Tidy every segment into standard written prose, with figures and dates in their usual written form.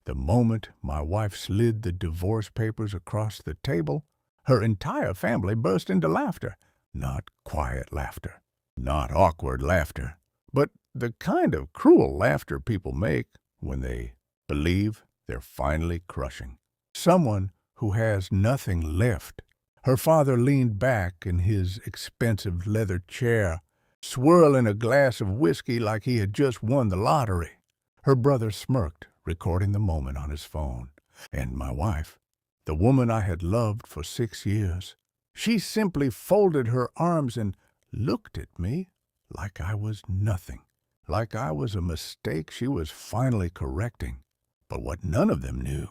The moment my wife slid the divorce papers across the table, her entire family burst into laughter. Not quiet laughter, not awkward laughter, but the kind of cruel laughter people make when they believe they're finally crushing someone who has nothing left. Her father leaned back in his expensive leather chair, swirling a glass of whiskey like he had just won the lottery. Her brother smirked, recording the moment on his phone. And my wife, the woman I had loved for 6 years, she simply folded her arms and looked at me like I was nothing, like I was a mistake she was finally correcting. But what none of them knew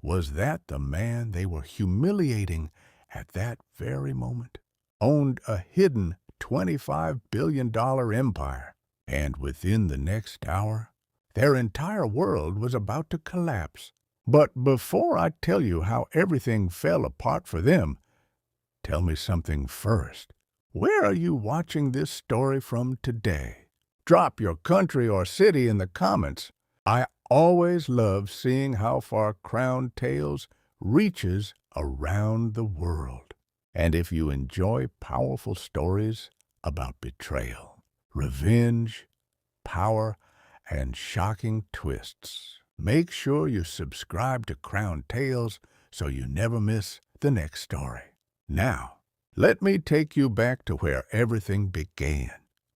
was that the man they were humiliating at that very moment owned a hidden $25 billion empire, and within the next hour, their entire world was about to collapse. But before I tell you how everything fell apart for them, tell me something first. Where are you watching this story from today? Drop your country or city in the comments. I always love seeing how far Crown Tales reaches around the world. And if you enjoy powerful stories about betrayal, revenge, power, and shocking twists, make sure you subscribe to Crown Tales so you never miss the next story. Now, let me take you back to where everything began.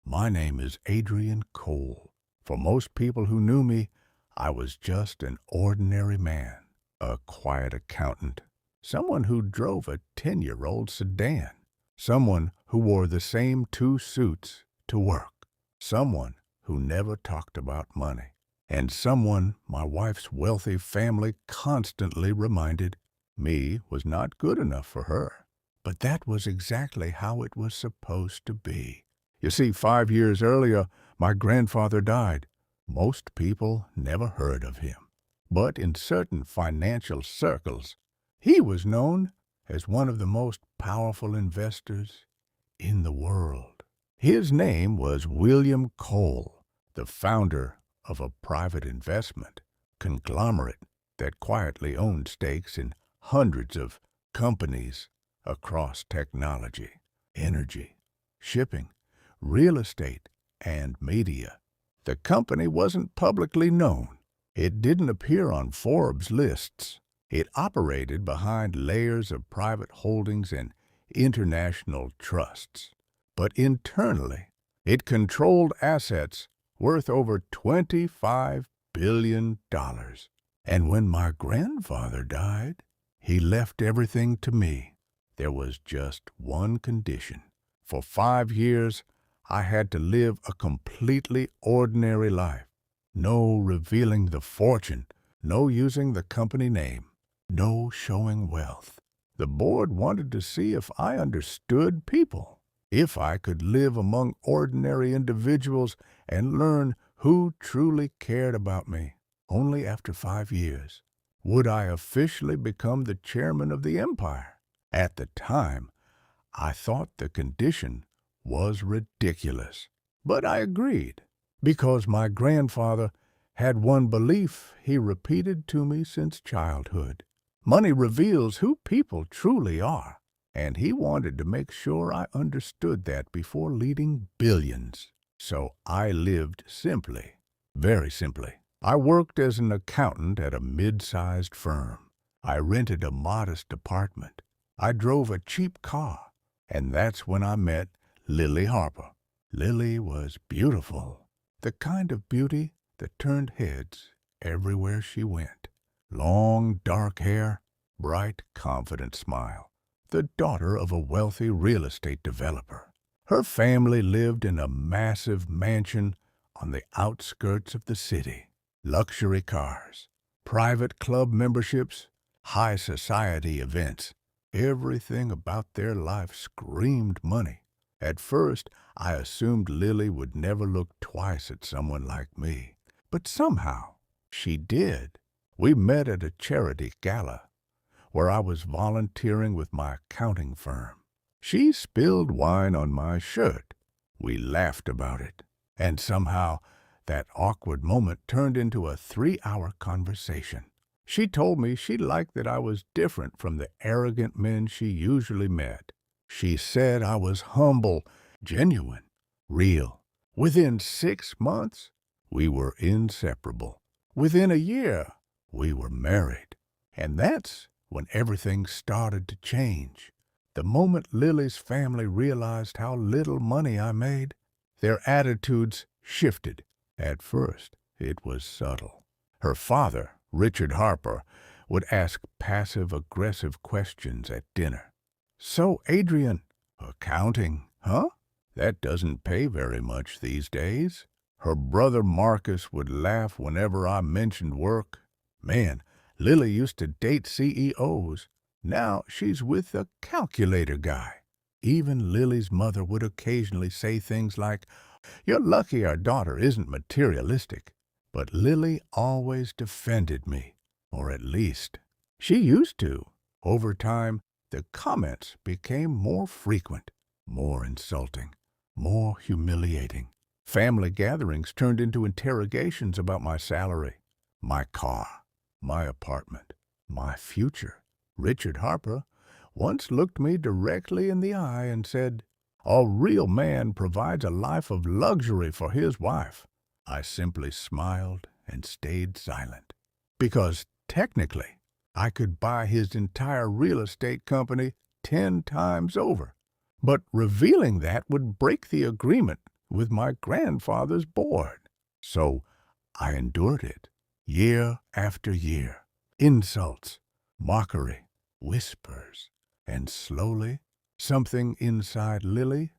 My name is Adrian Cole. For most people who knew me, I was just an ordinary man, a quiet accountant, someone who drove a 10-year-old sedan, someone who wore the same 2 suits to work, someone who never talked about money, and someone my wife's wealthy family constantly reminded me was not good enough for her. But that was exactly how it was supposed to be. You see, 5 years earlier, my grandfather died. Most people never heard of him. But in certain financial circles, he was known as one of the most powerful investors in the world. His name was William Cole, the founder of a private investment conglomerate that quietly owned stakes in hundreds of companies across technology, energy, shipping, real estate, and media. The company wasn't publicly known. It didn't appear on Forbes lists. It operated behind layers of private holdings and international trusts. But internally, it controlled assets worth over $25 billion. And when my grandfather died, he left everything to me. There was just one condition. For 5 years, I had to live a completely ordinary life. No revealing the fortune, no using the company name, no showing wealth. The board wanted to see if I understood people, if I could live among ordinary individuals and learn who truly cared about me. Only after 5 years would I officially become the chairman of the empire. At the time, I thought the condition was ridiculous, but I agreed because my grandfather had one belief he repeated to me since childhood. Money reveals who people truly are, and he wanted to make sure I understood that before leading billions. So I lived simply, very simply. I worked as an accountant at a mid-sized firm. I rented a modest apartment. I drove a cheap car, and that's when I met Lily Harper. Lily was beautiful, the kind of beauty that turned heads everywhere she went. Long, dark hair, bright, confident smile. The daughter of a wealthy real estate developer. Her family lived in a massive mansion on the outskirts of the city. Luxury cars, private club memberships, high society events. Everything about their life screamed money. At first, I assumed Lily would never look twice at someone like me. But somehow, she did. We met at a charity gala, where I was volunteering with my accounting firm. She spilled wine on my shirt. We laughed about it. And somehow, that awkward moment turned into a 3-hour conversation. She told me she liked that I was different from the arrogant men she usually met. She said I was humble, genuine, real. Within 6 months, we were inseparable. Within a year, we were married. And that's when everything started to change. The moment Lily's family realized how little money I made, their attitudes shifted. At first, it was subtle. Her father, Richard Harper, would ask passive-aggressive questions at dinner. "So, Adrian, accounting, huh? That doesn't pay very much these days." Her brother Marcus would laugh whenever I mentioned work. "Man, Lily used to date CEOs. Now she's with a calculator guy." Even Lily's mother would occasionally say things like, "You're lucky our daughter isn't materialistic." But Lily always defended me, or at least she used to. Over time, the comments became more frequent, more insulting, more humiliating. Family gatherings turned into interrogations about my salary, my car, my apartment, my future. Richard Harper once looked me directly in the eye and said, "A real man provides a life of luxury for his wife." I simply smiled and stayed silent, because technically I could buy his entire real estate company 10 times over. But revealing that would break the agreement with my grandfather's board. So I endured it, year after year. Insults, mockery, whispers, and slowly something inside Lily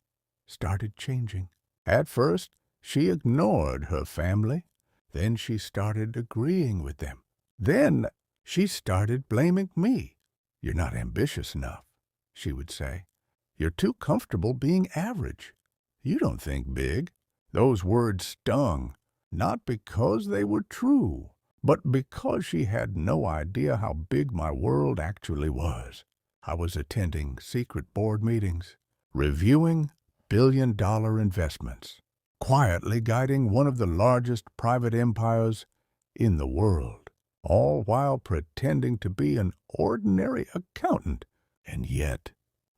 started changing. At first, she ignored her family. Then she started agreeing with them. Then she started blaming me. "You're not ambitious enough," she would say. "You're too comfortable being average. You don't think big." Those words stung, not because they were true, but because she had no idea how big my world actually was. I was attending secret board meetings, reviewing billion-dollar investments, quietly guiding one of the largest private empires in the world, all while pretending to be an ordinary accountant. And yet,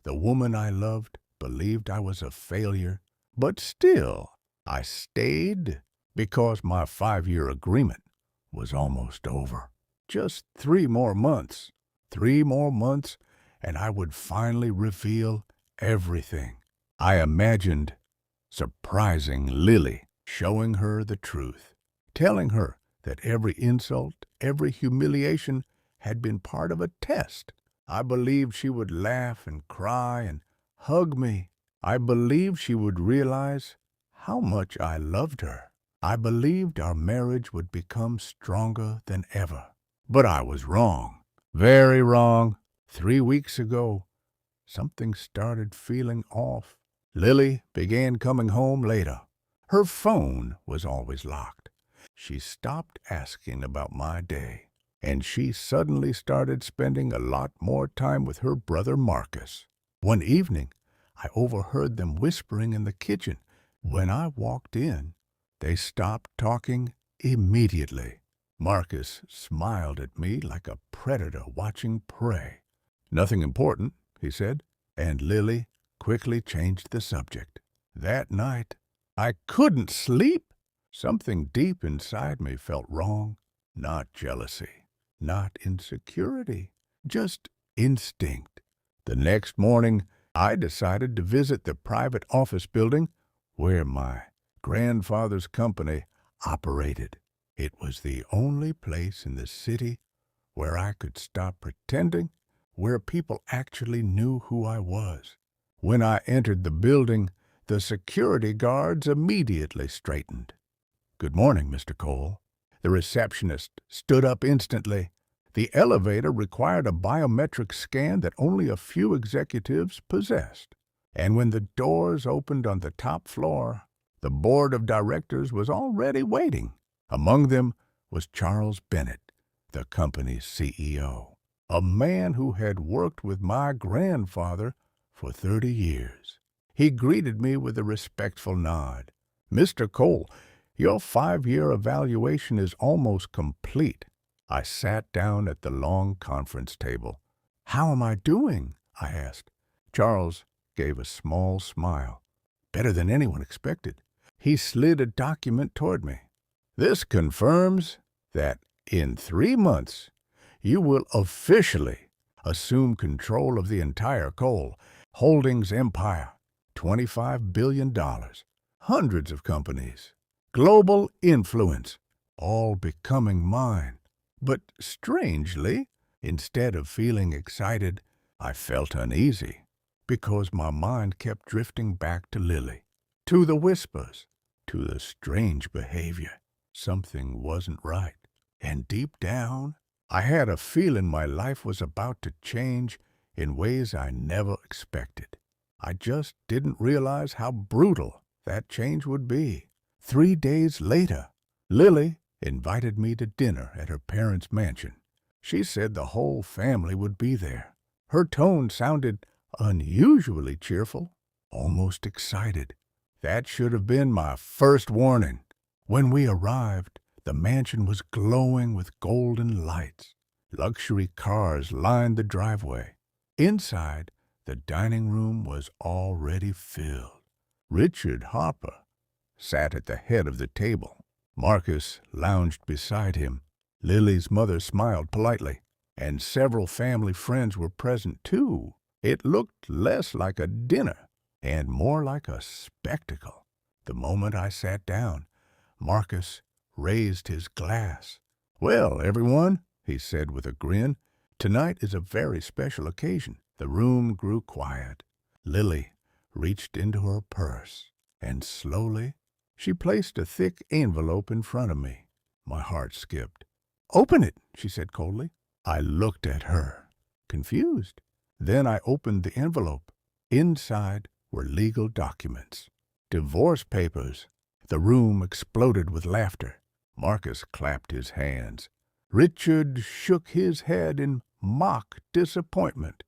the woman I loved believed I was a failure, but still, I stayed because my 5-year agreement was almost over. Just 3 more months. 3 more months, and I would finally reveal everything. I imagined surprising Lily, showing her the truth, telling her that every insult, every humiliation had been part of a test. I believed she would laugh and cry and hug me. I believed she would realize how much I loved her. I believed our marriage would become stronger than ever. But I was wrong, very wrong. 3 weeks ago, something started feeling off. Lily began coming home later. Her phone was always locked. She stopped asking about my day, and she suddenly started spending a lot more time with her brother Marcus. One evening, I overheard them whispering in the kitchen. When I walked in, they stopped talking immediately. Marcus smiled at me like a predator watching prey. "Nothing important," he said, and Lily quickly changed the subject. That night, I couldn't sleep. Something deep inside me felt wrong. Not jealousy, not insecurity, just instinct. The next morning, I decided to visit the private office building where my grandfather's company operated. It was the only place in the city where I could stop pretending, where people actually knew who I was. When I entered the building, the security guards immediately straightened. "Good morning, Mr. Cole." The receptionist stood up instantly. The elevator required a biometric scan that only a few executives possessed. And when the doors opened on the top floor, the board of directors was already waiting. Among them was Charles Bennett, the company's CEO, a man who had worked with my grandfather for 30 years. He greeted me with a respectful nod. "Mr. Cole, your 5-year evaluation is almost complete. I sat down at the long conference table. "How am I doing?" I asked. Charles gave a small smile. "Better than anyone expected." He slid a document toward me. "This confirms that in 3 months you will officially assume control of the entire coal holdings empire. $25 billion, hundreds of companies, global influence, all becoming mine." But strangely, instead of feeling excited, I felt uneasy, because my mind kept drifting back to Lily, to the whispers, to the strange behavior. Something wasn't right. And deep down, I had a feeling my life was about to change in ways I never expected. I just didn't realize how brutal that change would be. 3 days later, Lily invited me to dinner at her parents' mansion. She said the whole family would be there. Her tone sounded unusually cheerful, almost excited. That should have been my first warning. When we arrived, the mansion was glowing with golden lights. Luxury cars lined the driveway. Inside, the dining room was already filled. Richard Harper sat at the head of the table. Marcus lounged beside him. Lily's mother smiled politely, and several family friends were present too. It looked less like a dinner and more like a spectacle. The moment I sat down, Marcus raised his glass. "Well, everyone," he said with a grin, "tonight is a very special occasion." The room grew quiet. Lily reached into her purse, and slowly she placed a thick envelope in front of me. My heart skipped. "Open it," she said coldly. I looked at her, confused. Then I opened the envelope. Inside were legal documents, divorce papers. The room exploded with laughter. Marcus clapped his hands. Richard shook his head in mock disappointment.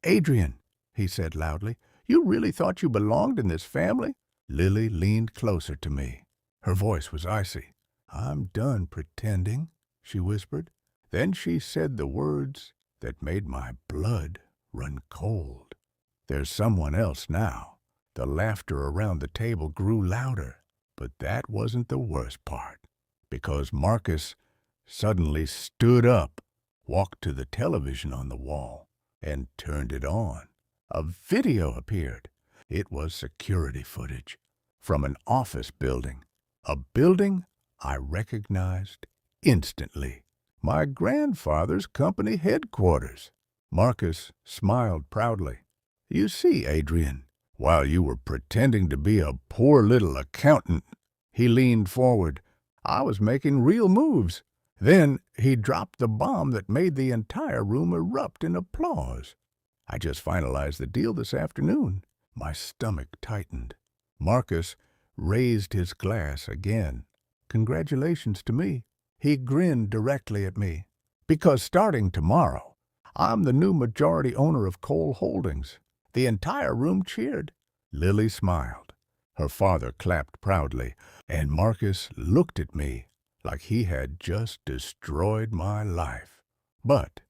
"Adrian," he said loudly, "you really thought you belonged in this family?" Lily leaned closer to me. Her voice was icy. "I'm done pretending," she whispered. Then she said the words that made my blood run cold. "There's someone else now." The laughter around the table grew louder. But that wasn't the worst part, because Marcus suddenly stood up, walked to the television on the wall, and turned it on. A video appeared. It was security footage from an office building, a building I recognized instantly. My grandfather's company headquarters. Marcus smiled proudly. "You see, Adrian, while you were pretending to be a poor little accountant," he leaned forward, "I was making real moves." Then he dropped the bomb that made the entire room erupt in applause. "I just finalized the deal this afternoon." My stomach tightened. Marcus raised his glass again. "Congratulations to me." He grinned directly at me. "Because starting tomorrow, I'm the new majority owner of Coal Holdings." The entire room cheered. Lily smiled. Her father clapped proudly, and Marcus looked at me like he had just destroyed my life. But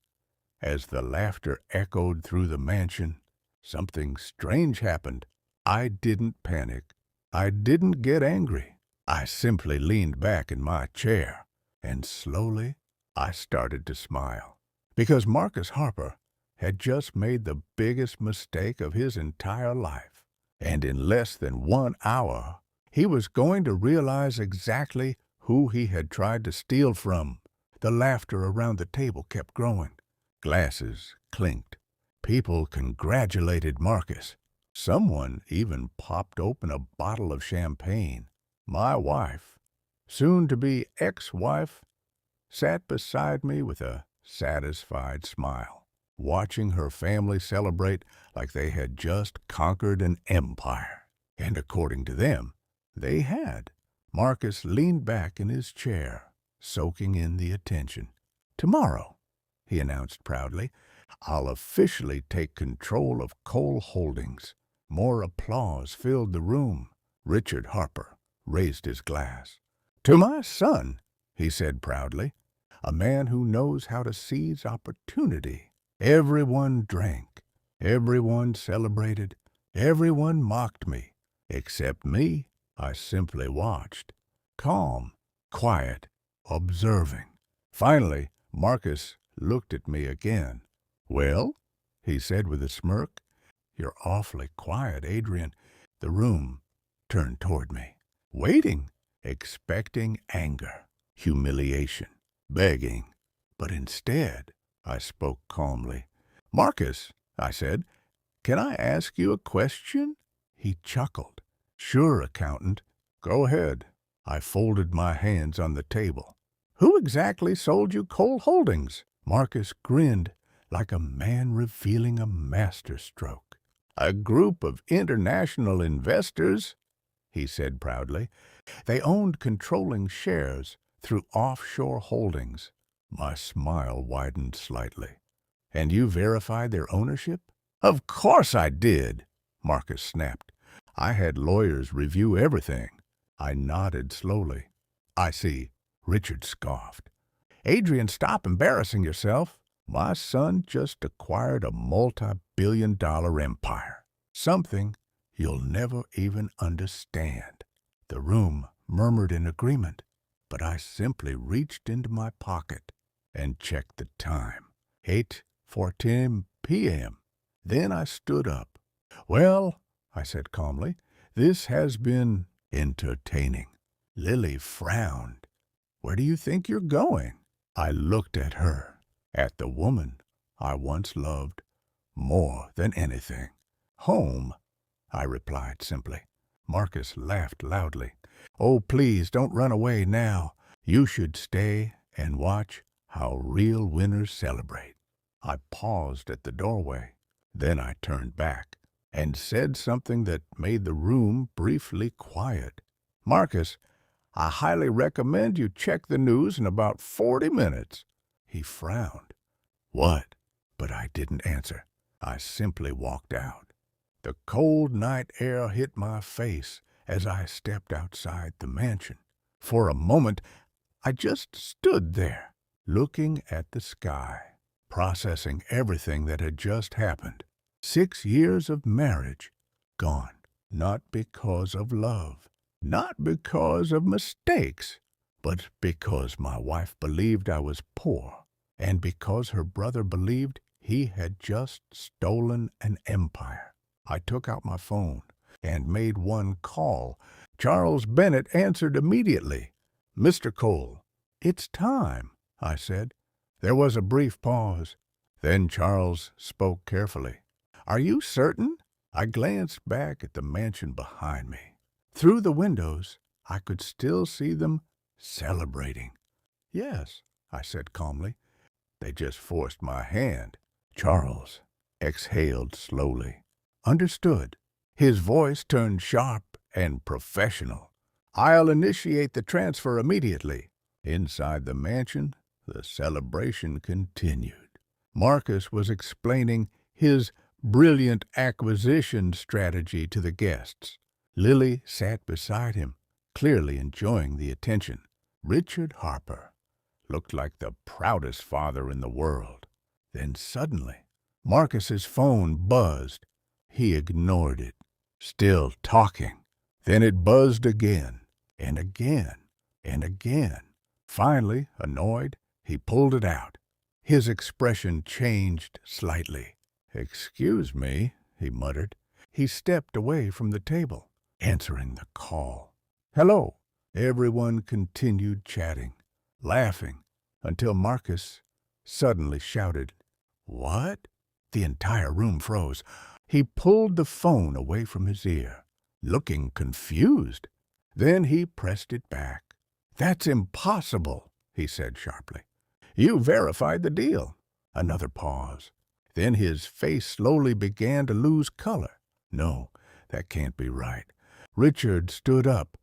as the laughter echoed through the mansion, something strange happened. I didn't panic. I didn't get angry. I simply leaned back in my chair, and slowly I started to smile. Because Marcus Harper had just made the biggest mistake of his entire life. And in less than 1 hour, he was going to realize exactly who he had tried to steal from. The laughter around the table kept growing. Glasses clinked. People congratulated Marcus. Someone even popped open a bottle of champagne. My wife, soon-to-be ex-wife, sat beside me with a satisfied smile, watching her family celebrate like they had just conquered an empire. And according to them, they had. Marcus leaned back in his chair, soaking in the attention. "Tomorrow," he announced proudly, "I'll officially take control of Coal Holdings." More applause filled the room. Richard Harper raised his glass. "To my son," he said proudly, a man who knows how to seize opportunity. Everyone drank, everyone celebrated, everyone mocked me, except me. I simply watched, calm, quiet, observing. Finally, Marcus looked at me again. "Well?" he said with a smirk. "You're awfully quiet, Adrian." The room turned toward me, waiting, expecting anger, humiliation, begging. But instead, I spoke calmly. "Marcus," I said, "can I ask you a question?" He chuckled. "Sure, accountant. Go ahead." I folded my hands on the table. "Who exactly sold you Cole Holdings?" Marcus grinned like a man revealing a masterstroke. "A group of international investors," he said proudly. "They owned controlling shares through offshore holdings." My smile widened slightly. "And you verified their ownership?" "Of course I did," Marcus snapped. "I had lawyers review everything." I nodded slowly. "I see," Richard scoffed. "Adrian, stop embarrassing yourself. My son just acquired a multi-billion-dollar empire. Something you'll never even understand." The room murmured in agreement, but I simply reached into my pocket and checked the time. 8:14 p.m. Then I stood up. "Well," I said calmly, "this has been entertaining." Lily frowned. "Where do you think you're going?" I looked at her, at the woman I once loved more than anything. "Home," I replied simply. Marcus laughed loudly. "Oh, please don't run away now. You should stay and watch how real winners celebrate." I paused at the doorway. Then I turned back and said something that made the room briefly quiet. "Marcus, I highly recommend you check the news in about 40 minutes. He frowned. "What?" But I didn't answer. I simply walked out. The cold night air hit my face as I stepped outside the mansion. For a moment, I just stood there, looking at the sky, processing everything that had just happened. 6 years of marriage gone, not because of love, not because of mistakes, but because my wife believed I was poor, and because her brother believed he had just stolen an empire. I took out my phone and made one call. Charles Bennett answered immediately. "Mr. Cole." "It's time," I said. There was a brief pause. Then Charles spoke carefully. "Are you certain?" I glanced back at the mansion behind me. Through the windows, I could still see them celebrating. "Yes," I said calmly. They just forced my hand. Charles exhaled slowly. "Understood." His voice turned sharp and professional. "I'll initiate the transfer immediately." Inside the mansion, the celebration continued. Marcus was explaining his brilliant acquisition strategy to the guests. Lily sat beside him, clearly enjoying the attention. Richard Harper looked like the proudest father in the world. Then suddenly, Marcus's phone buzzed. He ignored it, still talking. Then it buzzed again, and again, and again. Finally, annoyed, he pulled it out. His expression changed slightly. "Excuse me," he muttered. He stepped away from the table, answering the call. "Hello." Everyone continued chatting, laughing, until Marcus suddenly shouted, "What?" The entire room froze. He pulled the phone away from his ear, looking confused. Then he pressed it back. "That's impossible," he said sharply. "You verified the deal." Another pause. Then his face slowly began to lose color. "No, that can't be right." Richard stood up.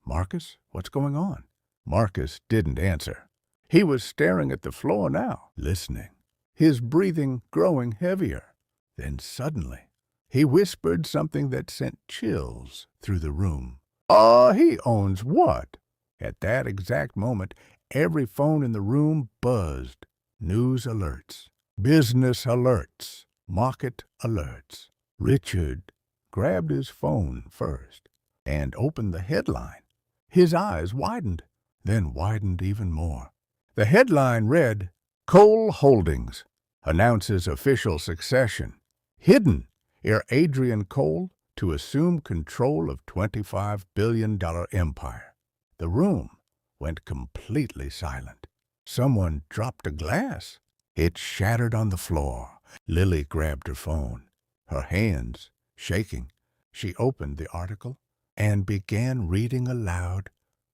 "Marcus, what's going on?" Marcus didn't answer. He was staring at the floor now, listening, his breathing growing heavier. Then suddenly, he whispered something that sent chills through the room. "He owns what?" At that exact moment, Every phone in the room buzzed. News alerts, business alerts, market alerts. Richard grabbed his phone first and opened the headline. His eyes widened, then widened even more. The headline read, "Cole Holdings announces official succession. Hidden, heir Adrian Cole to assume control of $25 billion empire." The room went completely silent. Someone dropped a glass. It shattered on the floor. Lily grabbed her phone, her hands shaking. She opened the article and began reading aloud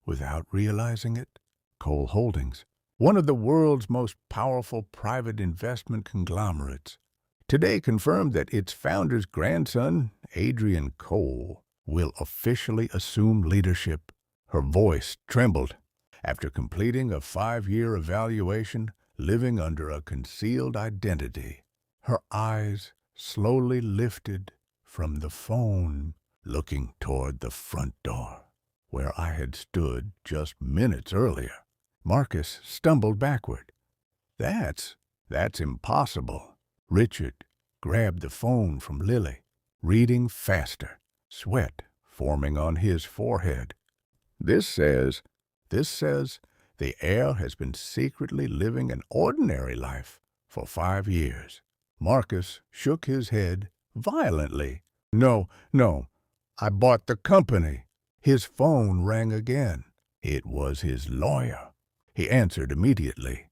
without realizing it. Cole Holdings, one of the world's most powerful private investment conglomerates, today confirmed that its founder's grandson, Adrian Cole, will officially assume leadership. Her voice trembled. After completing a 5-year evaluation, living under a concealed identity, her eyes slowly lifted from the phone, looking toward the front door, where I had stood just minutes earlier. Marcus stumbled backward. That's impossible." Richard grabbed the phone from Lily, reading faster, sweat forming on his forehead. This says the heir has been secretly living an ordinary life for 5 years. Marcus shook his head violently. No, I bought the company." His phone rang again. It was his lawyer. He answered immediately.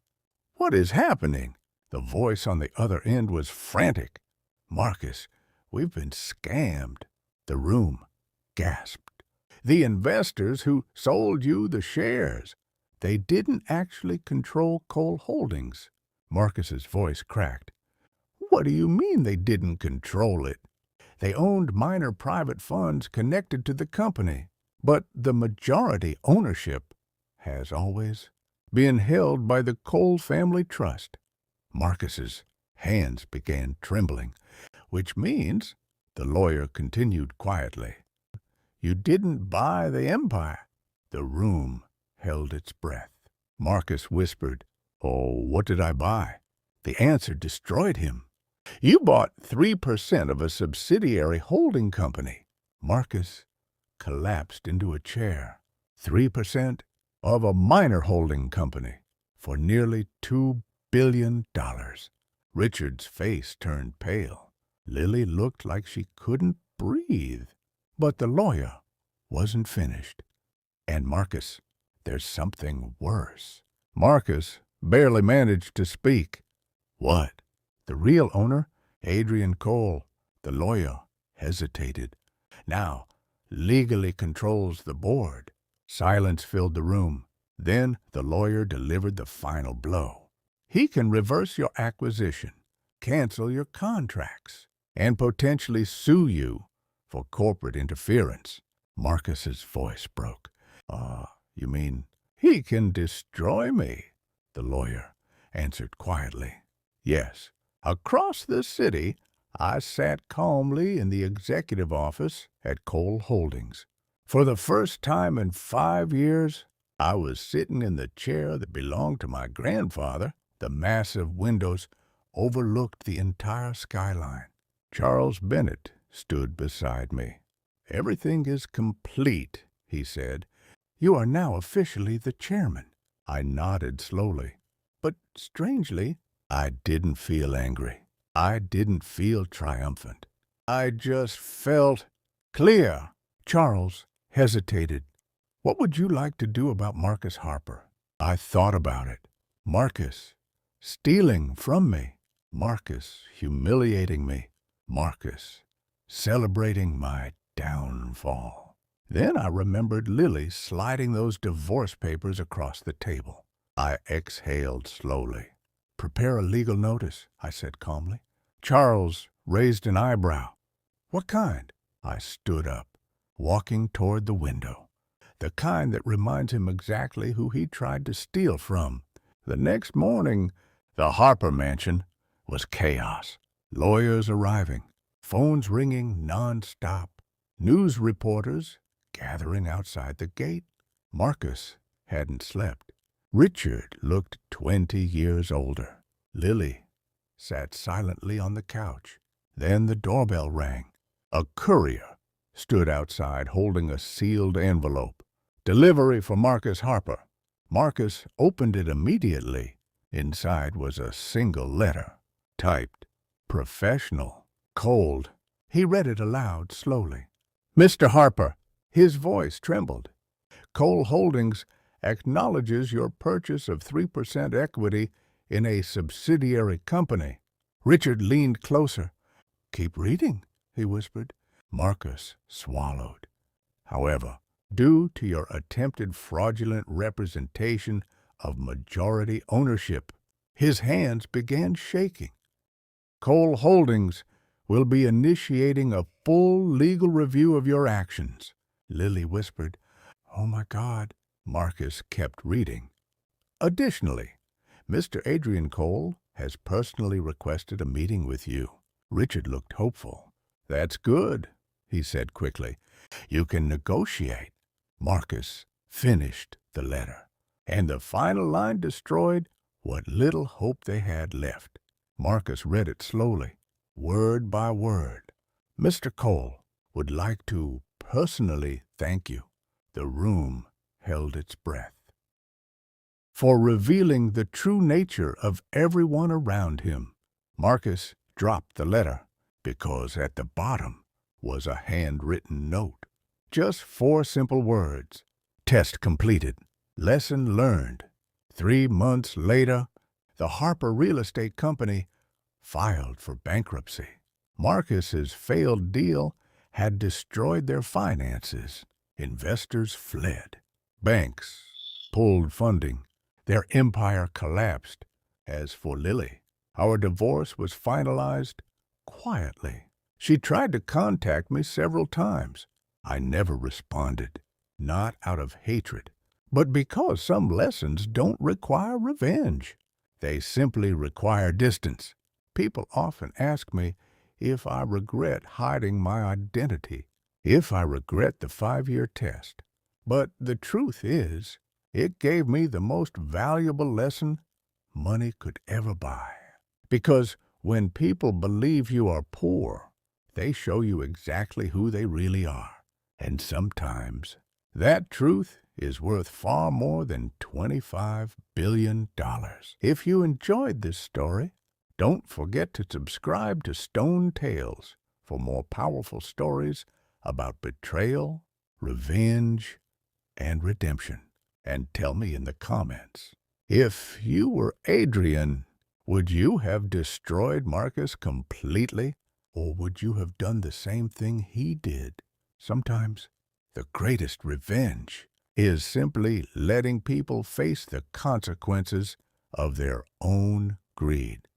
"What is happening?" The voice on the other end was frantic. "Marcus, we've been scammed." The room gasped. "The investors who sold you the shares, they didn't actually control Cole Holdings." Marcus's voice cracked. "What do you mean they didn't control it?" "They owned minor private funds connected to the company, but the majority ownership has always been held by the Cole Family Trust." Marcus's hands began trembling. "Which means," the lawyer continued quietly, "you didn't buy the empire." The room held its breath. Marcus whispered, "Oh, what did I buy?" The answer destroyed him. "You bought 3% of a subsidiary holding company." Marcus collapsed into a chair. 3% of a minor holding company for nearly $2 billion. Richard's face turned pale. Lily looked like she couldn't breathe. But the lawyer wasn't finished. "And Marcus, there's something worse." Marcus barely managed to speak. "What?" "The real owner, Adrian Cole," the lawyer hesitated, "now legally controls the board." Silence filled the room. Then the lawyer delivered the final blow. "He can reverse your acquisition, cancel your contracts, and potentially sue you for corporate interference." Marcus's voice broke. You mean he can destroy me?" The lawyer answered quietly. "Yes." Across the city, I sat calmly in the executive office at Cole Holdings. For the first time in 5 years, I was sitting in the chair that belonged to my grandfather. The massive windows overlooked the entire skyline. Charles Bennett stood beside me. "Everything is complete," he said. "You are now officially the chairman." I nodded slowly. But strangely, I didn't feel angry. I didn't feel triumphant. I just felt clear. Charles hesitated. "What would you like to do about Marcus Harper?" I thought about it. Marcus stealing from me. Marcus humiliating me. Marcus celebrating my downfall. Then I remembered Lily sliding those divorce papers across the table. I exhaled slowly. "Prepare a legal notice," I said calmly. Charles raised an eyebrow. "What kind?" I stood up, walking toward the window. The kind that reminds him exactly who he tried to steal from. The next morning, the Harper mansion was chaos. Lawyers arriving, phones ringing non-stop, news reporters gathering outside the gate. Marcus hadn't slept. Richard looked 20 years older. Lily sat silently on the couch. Then the doorbell rang. A courier stood outside holding a sealed envelope. Delivery for Marcus Harper. Marcus opened it immediately. Inside was a single letter, typed, professional, cold. He read it aloud slowly. Mr. Harper. His voice trembled. Cole Holdings acknowledges your purchase of 3% equity in a subsidiary company. Richard leaned closer. Keep reading, he whispered. Marcus swallowed. However, due to your attempted fraudulent representation of majority ownership, his hands began shaking. Cole Holdings will be initiating a full legal review of your actions. Lily whispered, Oh my God. Marcus kept reading. Additionally, Mr. Adrian Cole has personally requested a meeting with you. Richard looked hopeful. That's good, he said quickly. You can negotiate. Marcus finished the letter, and the final line destroyed what little hope they had left. Marcus read it slowly, word by word. Mr. Cole would like to personally thank you. The room held its breath. For revealing the true nature of everyone around him. Marcus dropped the letter because at the bottom was a handwritten note. Just 4 simple words. Test completed. Lesson learned. 3 months later, the Harper Real Estate Company filed for bankruptcy. Marcus's failed deal had destroyed their finances. Investors fled. Banks pulled funding. Their empire collapsed. As for Lily, our divorce was finalized quietly. She tried to contact me several times. I never responded, not out of hatred, but because some lessons don't require revenge. They simply require distance. People often ask me if I regret hiding my identity, if I regret the 5-year test. But the truth is, it gave me the most valuable lesson money could ever buy. Because when people believe you are poor, they show you exactly who they really are. And sometimes that truth is worth far more than $25 billion. If you enjoyed this story, don't forget to subscribe to Stone Tales for more powerful stories about betrayal, revenge, and redemption. And tell me in the comments, if you were Adrian, would you have destroyed Marcus completely, or would you have done the same thing he did? Sometimes the greatest revenge is simply letting people face the consequences of their own greed.